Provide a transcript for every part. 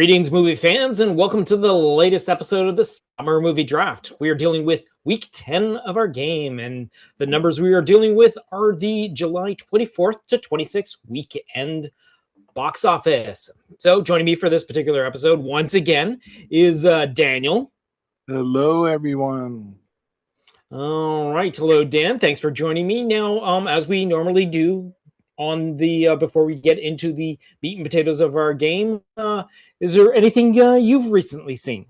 Greetings, movie fans, and welcome to the latest episode of the Summer Movie Draft. We are dealing with week 10 of our game, and the numbers we are dealing with are the July 24th to 26th weekend box office. So, joining me for this particular episode, once again, is Daniel. Hello, everyone. All right. Hello, Dan. Thanks for joining me. Now, as we normally do, on the before we get into the meat and potatoes of our game, is there anything you've recently seen?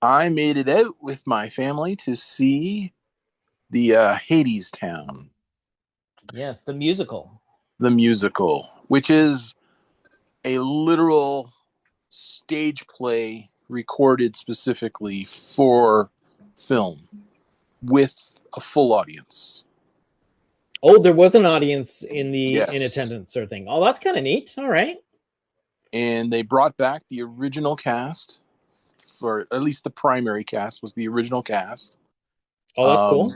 I made it out with my family to see the Hadestown, Yes, the musical. the musical, which is a literal stage play recorded specifically for film with a full audience. Oh, there was an audience in Yes. attendance or thing. Oh, that's kind of neat. All right. And they brought back the original cast, for at least the primary cast was the original cast. Oh, that's cool.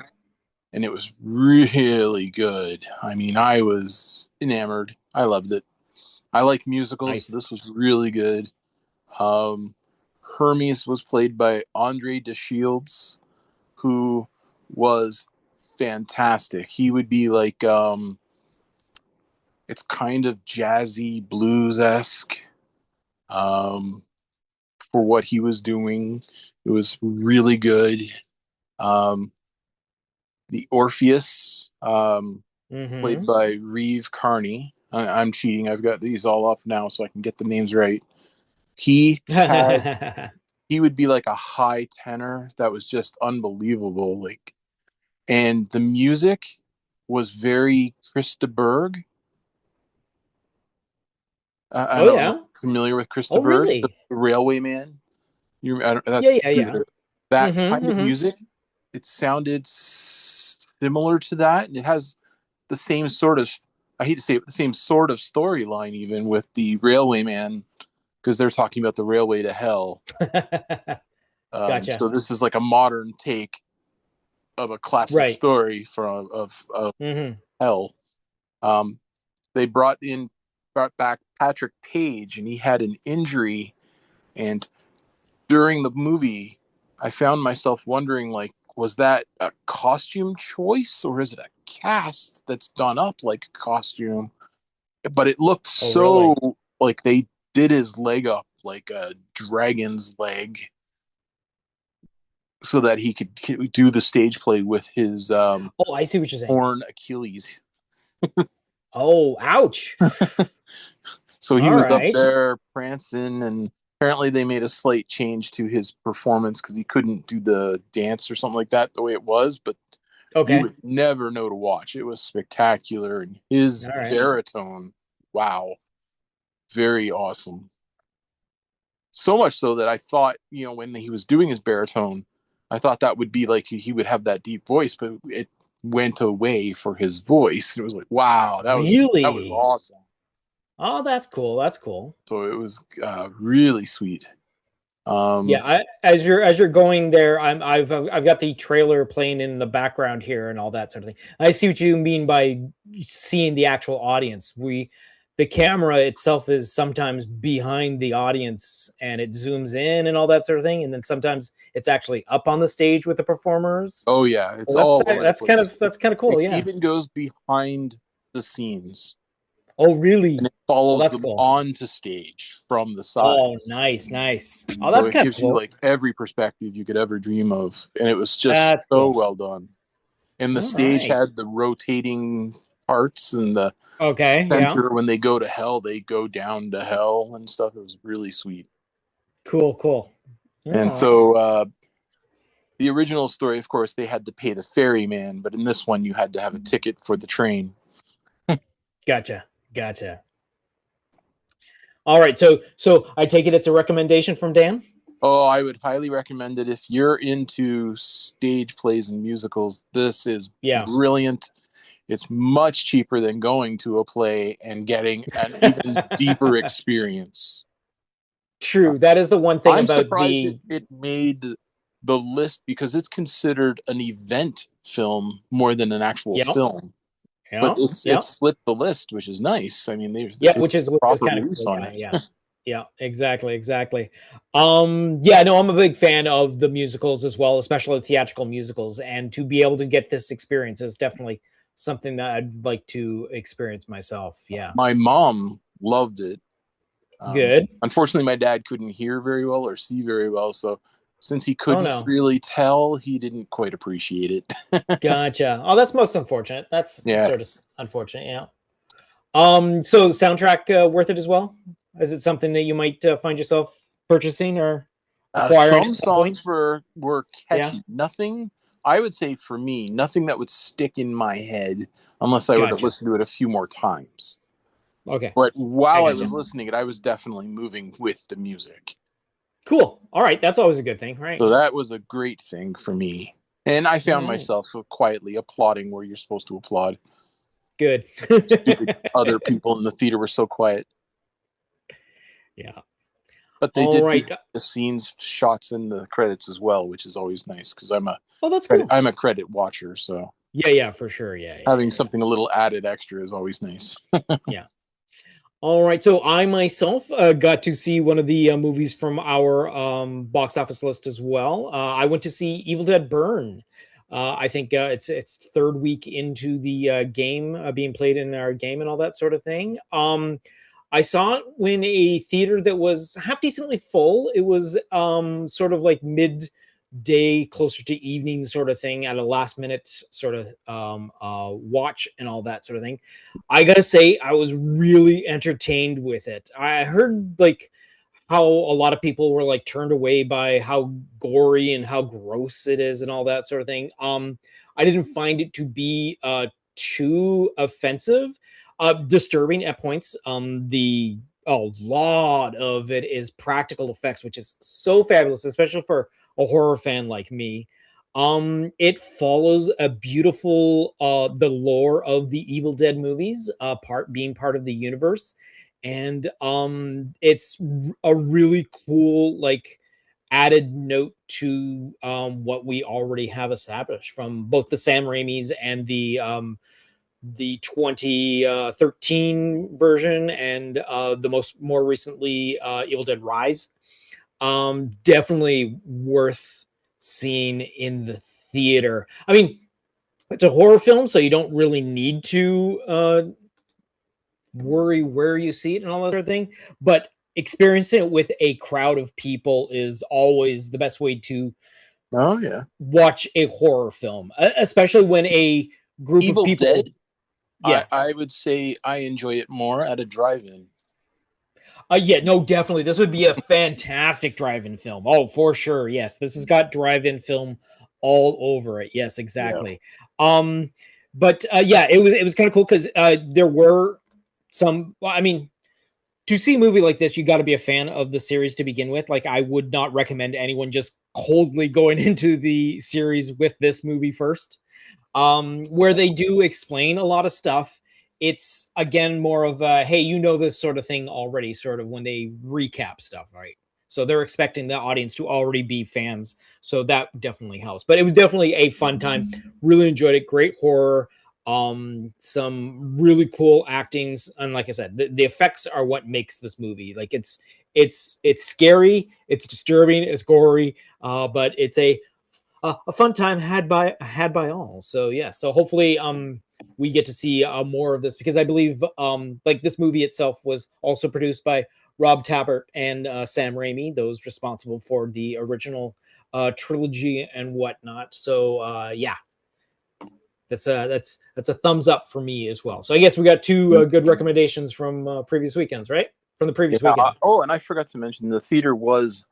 And it was really good. I mean, I was enamored. I loved it. I like musicals. Nice. So this was really good. Hermes was played by Andre DeShields, who was fantastic. He would be like, it's kind of jazzy, blues-esque for what he was doing. It was really good. The Orpheus, played by Reeve Carney. I'm cheating. I've got these all up now so I can get the names right. He would be like a high tenor that was just unbelievable. Like, and the music was very Krista Berg. I don't know if you're familiar with Krista Berg, really? the Railway Man. Yeah. That kind of music. It sounded similar to that, and it has the same sort of, I hate to say it, the same sort of storyline even with the Railway Man, because they're talking about the railway to hell. Gotcha. So this is like a modern take of a classic story of hell. They brought back Patrick Page, and he had an injury, and during the movie I found myself wondering, like, was that a costume choice or is it a cast that's done up like a costume? But it looked like they did his leg up like a dragon's leg so that he could do the stage play with his I see what you're saying. torn Achilles. Oh, ouch. So he was up there prancing, and apparently they made a slight change to his performance because he couldn't do the dance or something like that the way it was, but you would never know to watch. It was spectacular, and his baritone, wow, very awesome. So much so that I thought, when he was doing his baritone, I thought that would be like he would have that deep voice, but it went away for his voice. It was like, wow, that was awesome. Oh, that's cool. That's cool. So it was really sweet. As you're going there, I've got the trailer playing in the background here and all that sort of thing. I see what you mean by seeing the actual audience. The camera itself is sometimes behind the audience and it zooms in and all that sort of thing, and then sometimes it's actually up on the stage with the performers. Oh yeah, it's that's kind of cool. It even goes behind the scenes. Oh, really? And it follows them onto stage from the side. Oh, nice. Oh, so that's it kind gives of cool. you like every perspective you could ever dream of, and it was just well done. And the stage had the rotating parts, and the center when they go to hell, they go down to hell and stuff. It was really sweet. Cool. And so the original story, of course, they had to pay the ferryman, but in this one, you had to have a ticket for the train. Gotcha. All right, so I take it it's a recommendation from Dan? Oh, I would highly recommend it if you're into stage plays and musicals. This is brilliant. It's much cheaper than going to a play and getting an even deeper experience. True, that is the one thing I'm about surprised it made the list because it's considered an event film more than an actual film. But it's slipped the list, which is nice. I mean, which is kind of cool. Yeah, exactly, exactly. Yeah, no, I'm a big fan of the musicals as well, especially theatrical musicals, and to be able to get this experience is definitely something that I'd like to experience myself. Yeah. My mom loved it. Good. Unfortunately, my dad couldn't hear very well or see very well, so since he Oh couldn't no. really tell, he didn't quite appreciate it. Gotcha. Oh, that's most unfortunate. That's Yeah. sort of unfortunate, yeah. So the soundtrack worth it as well? Is it something that you might find yourself purchasing or acquiring Some at some point? songs were Yeah. catchy. Nothing, I would say for me, nothing that would stick in my head unless I were to Gotcha. listen to it a few more times. Okay. But I while I gotcha. was listening it, I was definitely moving with the music. Cool. All right. That's always a good thing, right? So that was a great thing for me. And I All found right. myself quietly applauding where you're supposed to applaud. Good. Stupid other people in the theater were so quiet. Yeah. But they All did right. do the scenes shots in the credits as well, which is always nice because Oh, that's cool. I'm a credit watcher, so Yeah, yeah, for sure. Yeah, yeah, having yeah, yeah. something a little added extra is always nice. Yeah. All right. So I myself got to see one of the movies from our box office list as well. I went to see Evil Dead Burn. I think it's third week into the game being played in our game and all that sort of thing. I saw it when a theater that was half decently full. It was sort of like mid day, closer to evening sort of thing at a last minute sort of watch and all that sort of thing. I gotta say, I was really entertained with it. I heard like how a lot of people were like turned away by how gory and how gross it is and all that sort of thing. I didn't find it to be too offensive, disturbing at points. The a lot of it is practical effects, which is so fabulous, especially for a horror fan like me. It follows a beautiful the lore of the Evil Dead movies, part of the universe, and it's a really cool like added note to what we already have established from both the Sam Raimi's and the 2013 version and the more recently Evil Dead Rise. Definitely worth seeing in the theater. I mean, it's a horror film, so you don't really need to worry where you see it and all that sort of thing. But experiencing it with a crowd of people is always the best way to Oh yeah. watch a horror film, especially when a group of Evil people. Dead, Yeah. I would say I enjoy it more at a drive-in. Yeah, no, definitely. This would be a fantastic drive-in film. Oh, for sure. Yes, this has got drive-in film all over it. Yes, Yeah. exactly. Um, but yeah, it was kind of cool because there were some. Well, I mean, to see a movie like this, you got to be a fan of the series to begin with. Like, I would not recommend anyone just coldly going into the series with this movie first. Where they do explain a lot of stuff. It's again more of a hey, you know this sort of thing already, sort of when they recap stuff, right? So they're expecting the audience to already be fans. So that definitely helps. But it was definitely a fun time. Really enjoyed it. Great horror. Some really cool actings. And like I said, the effects are what makes this movie. Like it's scary, it's disturbing, it's gory, but it's a fun time had by all. So yeah, so hopefully we get to see more of this because I believe like this movie itself was also produced by Rob Tappert and Sam Raimi, those responsible for the original trilogy and whatnot. So yeah, that's a thumbs up for me as well. So I guess we got two good recommendations from previous weekends, right? From the Yeah. previous weekend. Oh, and I forgot to mention the theater was,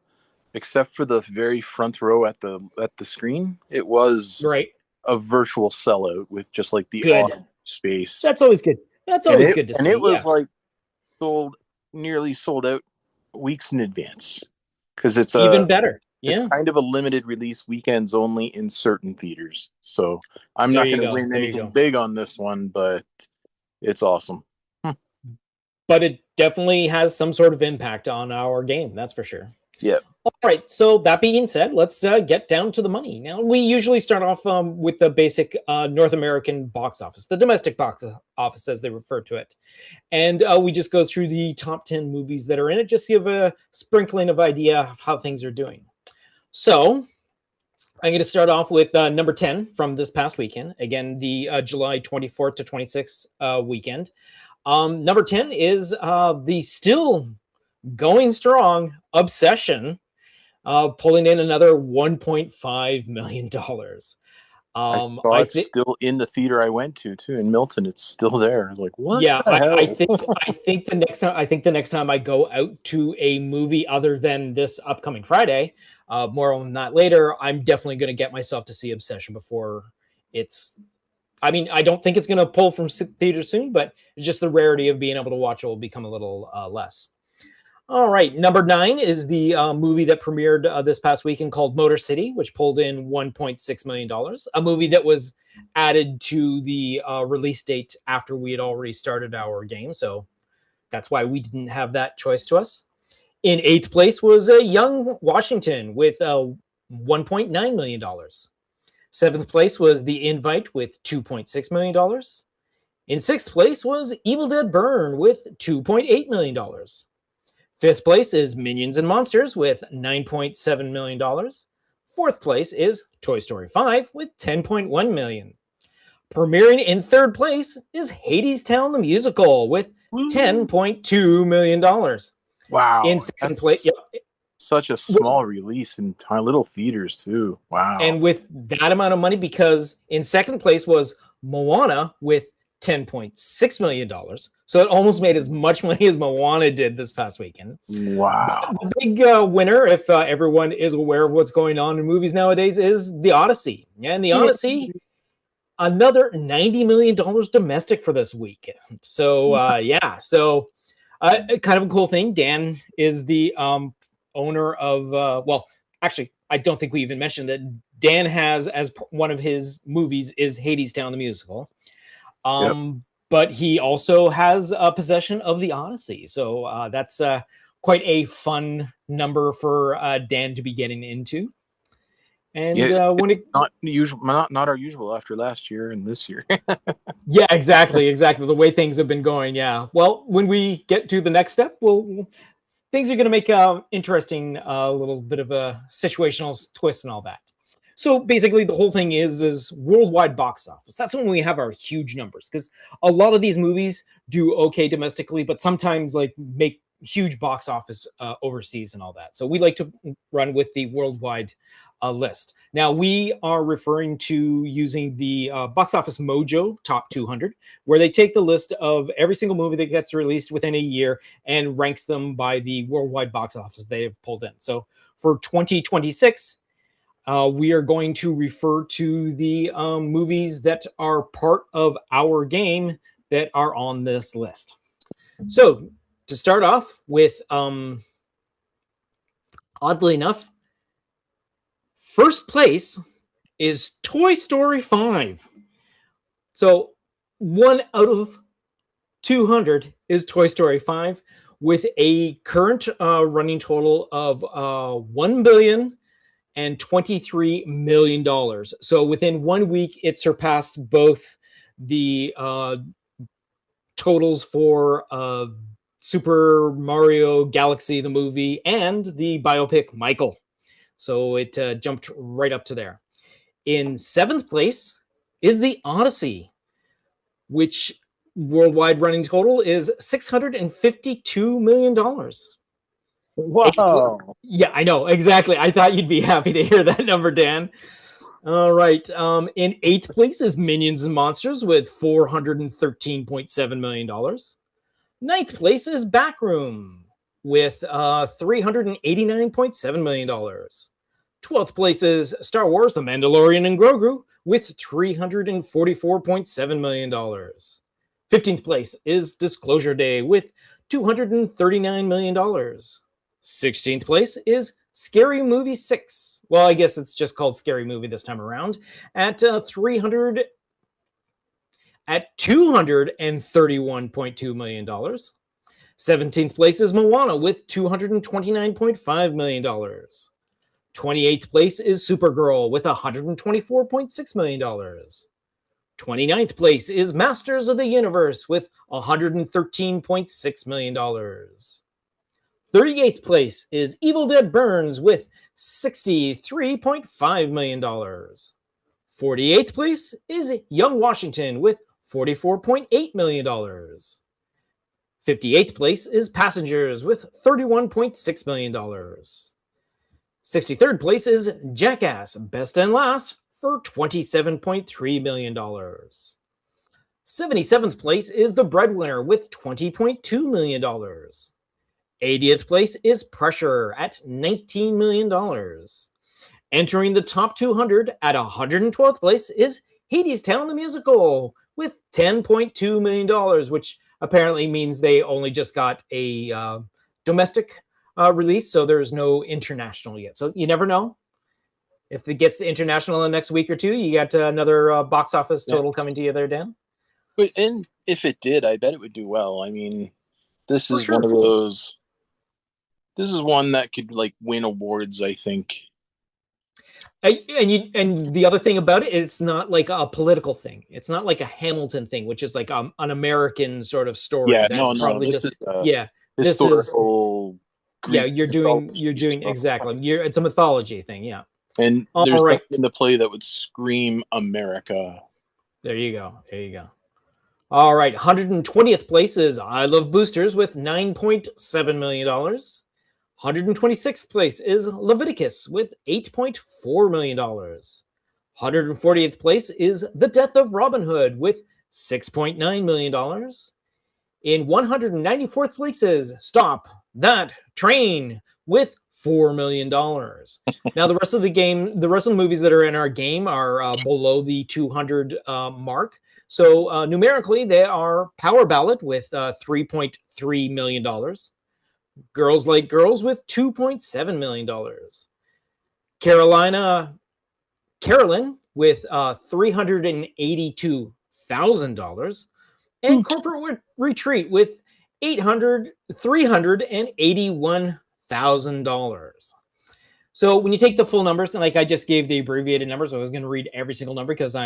except for the very front row at the screen, it was Right. a virtual sellout with just like the Good. odd space. That's always good. That's And always good to see. it was Yeah. like nearly sold out weeks in advance because Even better. it's Yeah. kind of a limited release, weekends only in certain theaters. So I'm There not you going to go. win There you anything go. big on this one, but it's awesome. But it definitely has some sort of impact on our game. That's for sure. Yeah. All right. So that being said, let's get down to the money. Now, we usually start off with the basic North American box office, the domestic box office, as they refer to it. And we just go through the top 10 movies that are in it, just to give a sprinkling of idea of how things are doing. So I'm going to start off with number 10 from this past weekend. Again, the July 24th to 26th weekend. Number 10 is the still going strong Obsession, pulling in another $1.5 million. I saw it's still in the theater I went to too in Milton. It's still there. I was like, what yeah, the hell? I think the next time I go out to a movie other than this upcoming Friday, more on that later, I'm definitely going to get myself to see Obsession before it's. I mean, I don't think it's going to pull from theater soon, but just the rarity of being able to watch it will become a little less. All right, number 9 is the movie that premiered this past weekend called Motor City, which pulled in $1.6 million. A movie that was added to the release date after we had already started our game, so that's why we didn't have that choice to us. In 8th place was Young Washington with $1.9 million. 7th place was The Invite with $2.6 million. In 6th place was Evil Dead Burn with $2.8 million. 5th place is Minions and Monsters with $9.7 million. 4th place is Toy Story 5 with $10.1 million. Premiering in 3rd place is Hadestown the Musical with $10.2 million. Wow. In 2nd place, such a small release in little theaters too. Wow. And with that amount of money, because in 2nd place was Moana with $10.6 million. So it almost made as much money as Moana did this past weekend. Wow. But the big winner, if everyone is aware of what's going on in movies nowadays, is The Odyssey. And The Odyssey, another $90 million domestic for this weekend. So, yeah. So, kind of a cool thing. Dan is the owner of, well, actually, I don't think we even mentioned that Dan has, as one of his movies, is Hadestown the Musical. But he also has a possession of the Odyssey. So that's quite a fun number for Dan to be getting into. And when it not usual, not our usual after last year and this year. Yeah, exactly. The way things have been going. Yeah. Well, when we get to the next step, things are going to make interesting, a little bit of a situational twist and all that. So basically, the whole thing is worldwide box office. That's when we have our huge numbers, because a lot of these movies do okay domestically, but sometimes like make huge box office overseas and all that. So we like to run with the worldwide list. Now we are referring to using the Box Office Mojo Top 200, where they take the list of every single movie that gets released within a year and ranks them by the worldwide box office they have pulled in. So for 2026, we are going to refer to the movies that are part of our game that are on this list. So to start off with, oddly enough, first place is Toy Story 5. So 1 out of 200 is Toy Story 5, with a current running total of $1,023 million. So within 1 week, it surpassed both the totals for Super Mario Galaxy, the movie, and the biopic Michael. So it jumped right up to there. In 7th place is the Odyssey, which worldwide running total is $652 million. Wow. Yeah, I know. Exactly. I thought you'd be happy to hear that number, Dan. All right. In 8th place is Minions and Monsters with $413.7 million. 9th place is Backroom with $389.7 million. 12th place is Star Wars, The Mandalorian and Grogu with $344.7 million. 15th place is Disclosure Day with $239 million. 16th place is Scary Movie 6. Well, I guess it's just called Scary Movie this time around at $231.2 million. 17th place is Moana with $229.5 million. 28th place is Supergirl with $124.6 million. 29th place is Masters of the Universe with $113.6 million. 38th place is Evil Dead Burns with $63.5 million. 48th place is Young Washington with $44.8 million. 58th place is Passengers with $31.6 million. 63rd place is Jackass, Best and Last, for $27.3 million. 77th place is The Breadwinner with $20.2 million. 80th place is Pressure at $19 million. Entering the top 200 at 112th place is Hadestown the Musical with $10.2 million, which apparently means they only just got a domestic release, so there's no international yet. So you never know. If it gets international in the next week or two, you got another box office total coming to you there, Dan. But and if it did, I bet it would do well. I mean, this is one of those. This is one that could like win awards, I think. And the other thing about it, it's not like a political thing. It's not like a Hamilton thing, which is like an American sort of story. Yeah, no. This is historical. You're doing exactly. It's a mythology thing. Yeah. And there's nothing in the play that would scream America. There you go. All right. 120th place is I Love Boosters with $9.7 million. 126th place is Leviticus with $8.4 million. 140th place is The Death of Robin Hood with $6.9 million. In 194th place is Stop That Train with $4 million. Now, the rest of the movies that are in our game are below the 200 mark. So numerically, they are Power Ballad with $3.3 million. Girls Like Girls with $2.7 million. Carolyn with $382,000. And Corporate Retreat with $381,000. So when you take the full numbers, and like I just gave the abbreviated numbers, I was going to read every single number because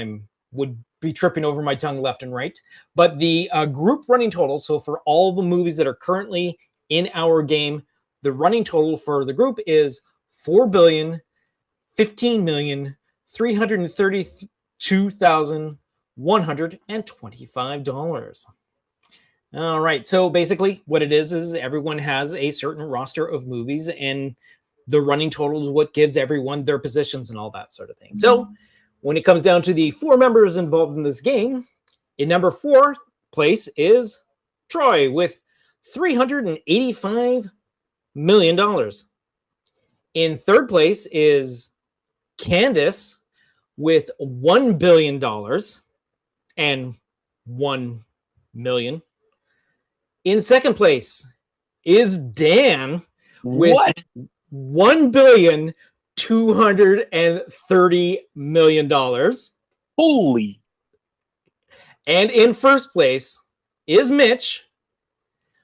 would be tripping over my tongue left and right. But the group running total, so for all the movies that are currently in our game, the running total for the group is $4,015,332,125. All right. So basically what it is everyone has a certain roster of movies, and the running total is what gives everyone their positions and all that sort of thing. So when it comes down to the 4 members involved in this game, in number 4 place is Troy with $385 million. In 3rd place is Candace with $1 billion and 1 million. In 2nd place is Dan with $1,230 million. Holy. And in 1st place is Mitch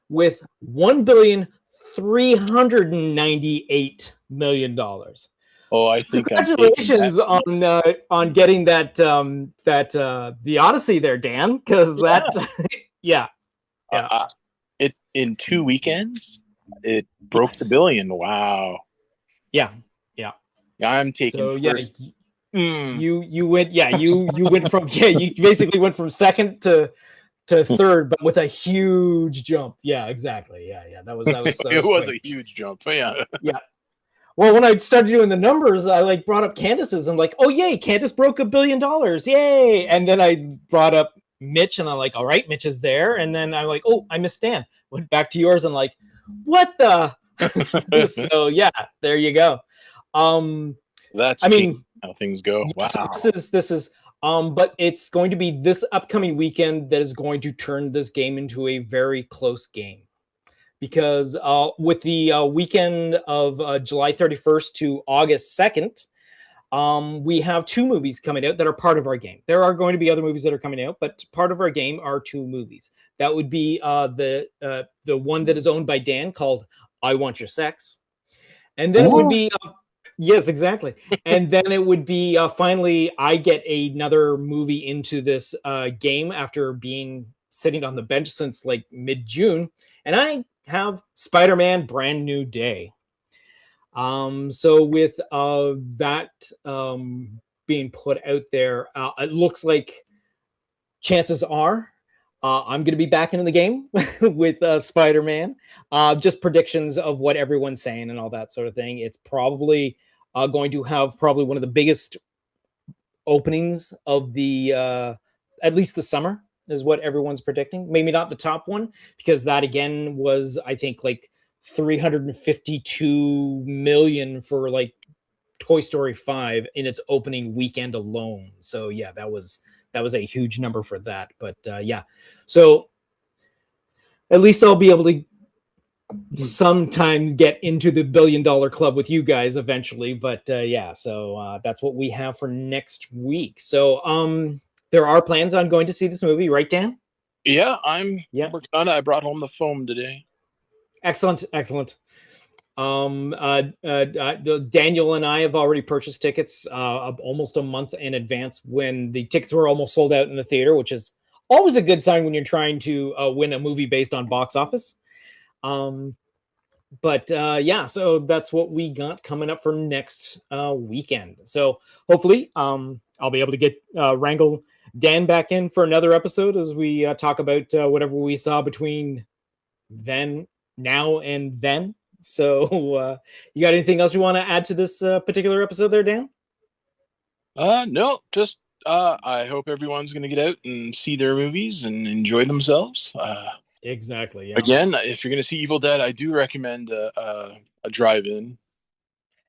with $1,398 million. Oh, I think congratulations on getting that the Odyssey there, Dan, because it in 2 weekends it broke the billion. Wow. Yeah. I'm taking first. You went from you basically went from 2nd to 3rd, but with a huge jump. Yeah, exactly. Yeah. That was it was a huge jump. Yeah. Well, when I started doing the numbers, I brought up Candace's. I'm like, oh yay, Candace broke $1 billion, yay! And then I brought up Mitch, and I'm like, all right, Mitch is there. And then I'm like, oh, I missed Dan. Went back to yours, and like, what the? So yeah, there you go. That's how things go. Wow. So this is but it's going to be this upcoming weekend that is going to turn this game into a very close game, because with the weekend of July 31st to August 2nd, we have 2 movies coming out that are part of our game. There are going to be other movies that are coming out, but part of our game are 2 movies. That would be the one that is owned by Dan called I Want Your Sex. And then it would be yes, exactly. And then it would be finally I get another movie into this game after being sitting on the bench since like mid-June, and I have Spider-Man Brand New Day. So with that being put out there, it looks like chances are I'm going to be back into the game with Spider-Man. Just predictions of what everyone's saying and all that sort of thing. It's probably going to have probably one of the biggest openings of the at least the summer is what everyone's predicting. Maybe not the top one, because that again was, I think, like 352 million for like Toy Story 5 in its opening weekend alone. So yeah, that was a huge number for that. But yeah, so at least I'll be able to sometimes get into the $1 billion club with you guys eventually. But yeah, so that's what we have for next week. So there are plans on going to see this movie, right, Dan? Yeah, I'm working on it. I brought home the foam today. Excellent. Daniel and I have already purchased tickets almost a month in advance when the tickets were almost sold out in the theater, which is always a good sign when you're trying to win a movie based on box office. But yeah, so that's what we got coming up for next weekend. So hopefully I'll be able to get wrangle Dan back in for another episode as we talk about whatever we saw between now and then. So you got anything else you want to add to this particular episode there, Dan? No, just I hope everyone's going to get out and see their movies and enjoy themselves. Exactly. Yeah. Again, if you're going to see Evil Dead, I do recommend a drive-in.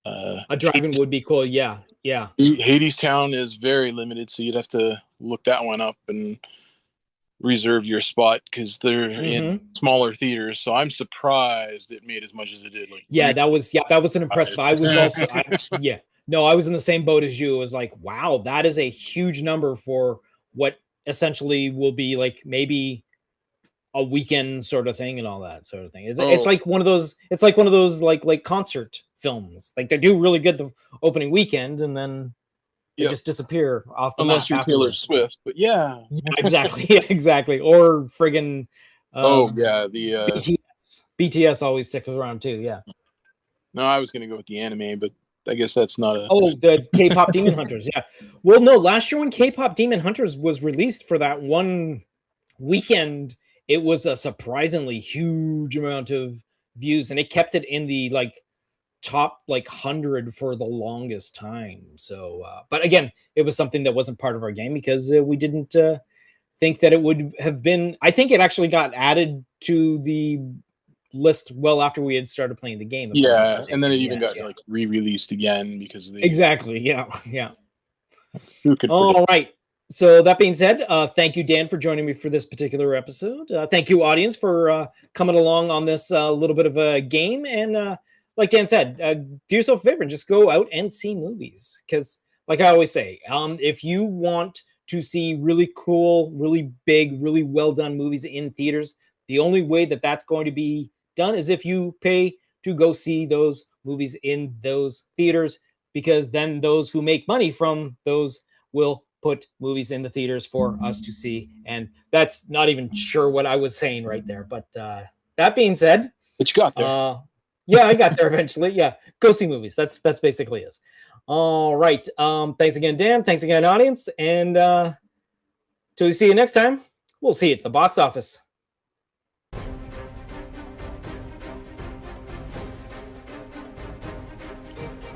A drive-in would be cool. Yeah. Hadestown is very limited, so you'd have to look that one up and reserve your spot because they're in smaller theaters. So I'm surprised it made as much as it did. Like that was an impressive. I was also I was in the same boat as you. It was like, wow, that is a huge number for what essentially will be like maybe a weekend sort of thing and all that sort of thing. It's like one of those. It's like one of those like concert films. Like they do really good the opening weekend and then they just disappear off the unless map you're Taylor Swift. But yeah, exactly. Or friggin' the BTS always sticks around too. Yeah. No, I was gonna go with the anime, but I guess that's not a. Oh, the K-pop Demon Hunters. Yeah. Well, no, last year when K-pop Demon Hunters was released for that one weekend, it was a surprisingly huge amount of views, and it kept it in the like top like 100 for the longest time. So, but again, it was something that wasn't part of our game because we didn't think that it would have been. I think it actually got added to the list well after we had started playing the game. Yeah, and then it even got like re-released again because of the. Exactly. Yeah. All right. So that being said, thank you, Dan, for joining me for this particular episode. Thank you, audience, for coming along on this little bit of a game. And like Dan said, do yourself a favor and just go out and see movies. Because like I always say, if you want to see really cool, really big, really well-done movies in theaters, the only way that that's going to be done is if you pay to go see those movies in those theaters, because then those who make money from those will put movies in the theaters for us to see. And that's not even sure what I was saying right there. But that being said, but you got there. Yeah, I got there eventually. Yeah, go see movies. That's basically it. All right. Thanks again, Dan. Thanks again, audience. And till we see you next time, we'll see you at the box office.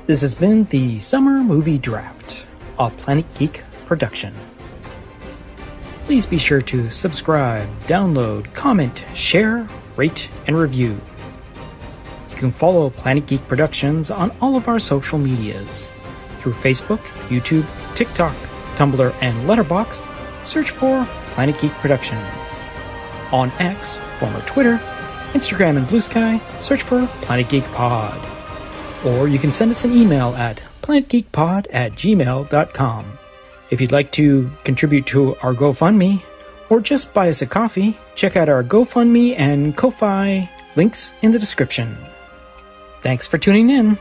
This has been the Summer Movie Draft, a Planet Geek production. Please be sure to subscribe, download, comment, share, rate, and review. You can follow Planet Geek Productions on all of our social medias. Through Facebook, YouTube, TikTok, Tumblr, and Letterboxd, search for Planet Geek Productions. On X, former Twitter, Instagram, and Blue Sky, search for Planet Geek Pod. Or you can send us an email at planetgeekpod@gmail.com. If you'd like to contribute to our GoFundMe, or just buy us a coffee, check out our GoFundMe and Ko-Fi links in the description. Thanks for tuning in.